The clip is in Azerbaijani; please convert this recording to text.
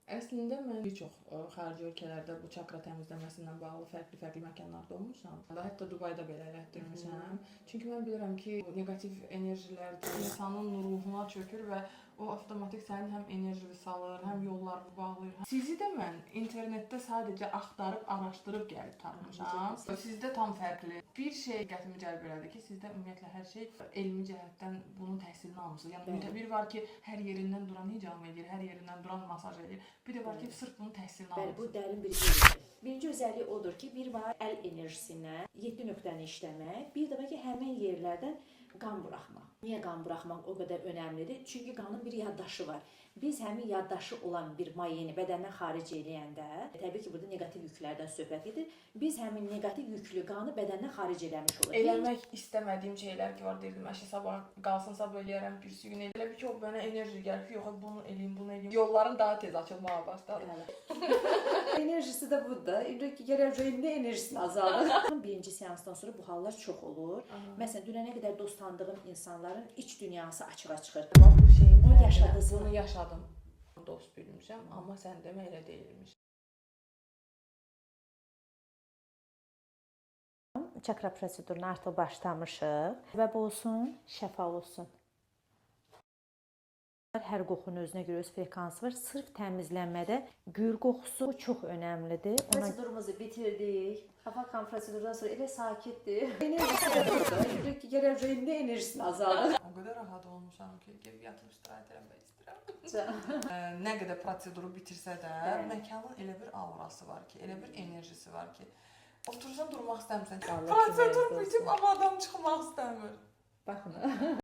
Əslində mən bir çox xarici ölkələrdə bu çakra təmizləməsindən bağlı fərqli məkanlarda olmuşam. Hətta Dubayda belə elətdirmişəm. Çünki mən bilirəm ki, neqativ enerjilər insanın ruhuna çökür və o avtomatik sənin həm enerjini salır, həm yollarını bağlayır. Sizi də mən internetdə sadəcə axtarıb, araşdırıb gəlib tapmışam. Sizdə tam fərqli. Bir şey diqqətimi cəlb elədi ki, sizdə ümumiyyətlə hər şey elmi cəhətdən bunun təhsilini almısınız. Yəni bir var ki, hər yerindən duran hicam edir, hər yerindən duran masaj edir. Bir də var ki, sırf bunun təhsilini almısınız. Bu dərin bir bilimdir. Birinci özəlliyi odur ki, bir var əl enerjisinə 7 nöqtəni işləmək, bir də var ki, həmin yerlərdən qan buraxmaq. Niyə qan buraxmaq o qədər önəmlidir? Çünki qanın bir yaddaşı var. Biz həmin yaddaşı olan bir mayyəni bədəndən xaric eləyəndə, təbii ki, burada neqativ yüklərdən söhbət edir. Biz həmin neqativ yüklü qanı bədəndən xaric eləmiş oluruq. Eləmək istəmədiyim şeylər ki, var deyildim. Əşi sabah qalsın, sabah eləyərəm, bir gün eləyərəm. Elə bir ki, o mənə enerji gəlir ki, yox, bunu eləyim. Yolların daha tez açılmağa başladı. Enerjisi də budur. Gərək ürəyində enerjisini azaldır. Birinci seansdan sonra bu hallar çox olur. Məsələn, dünənə qədər dost tanıdığım insanların iç dünyası açığa çıxır. Bu şeyin o yaşadığını bunu yaşadım. Dost bilmişəm, amma sən demə elə deyilmiş. Çakra proseduruna artıq başlamışıq. Səbəb olsun, şəfa olsun. Hər qoxunun özünə görə öz frekansı var. Sırf təmizlənmədə gül qoxusu çox önəmlidir. Prosedurumuzu bitirdik. Xafakan prosedurdan sonra elə sakitdir. Enerjisi də burada. Gərək ürəyində enerjisini azaldır. O qədər rahat olmuşam ki, gəlib yatıb istirahət eləmək istəyirəm. Nə qədər proseduru bitirsə də, məkanın elə bir aurası var ki, elə bir enerjisi var ki, otursan durmaq istəmirsən. Prosedur bitib, amma adam çıxmaq istəmir. Baxın.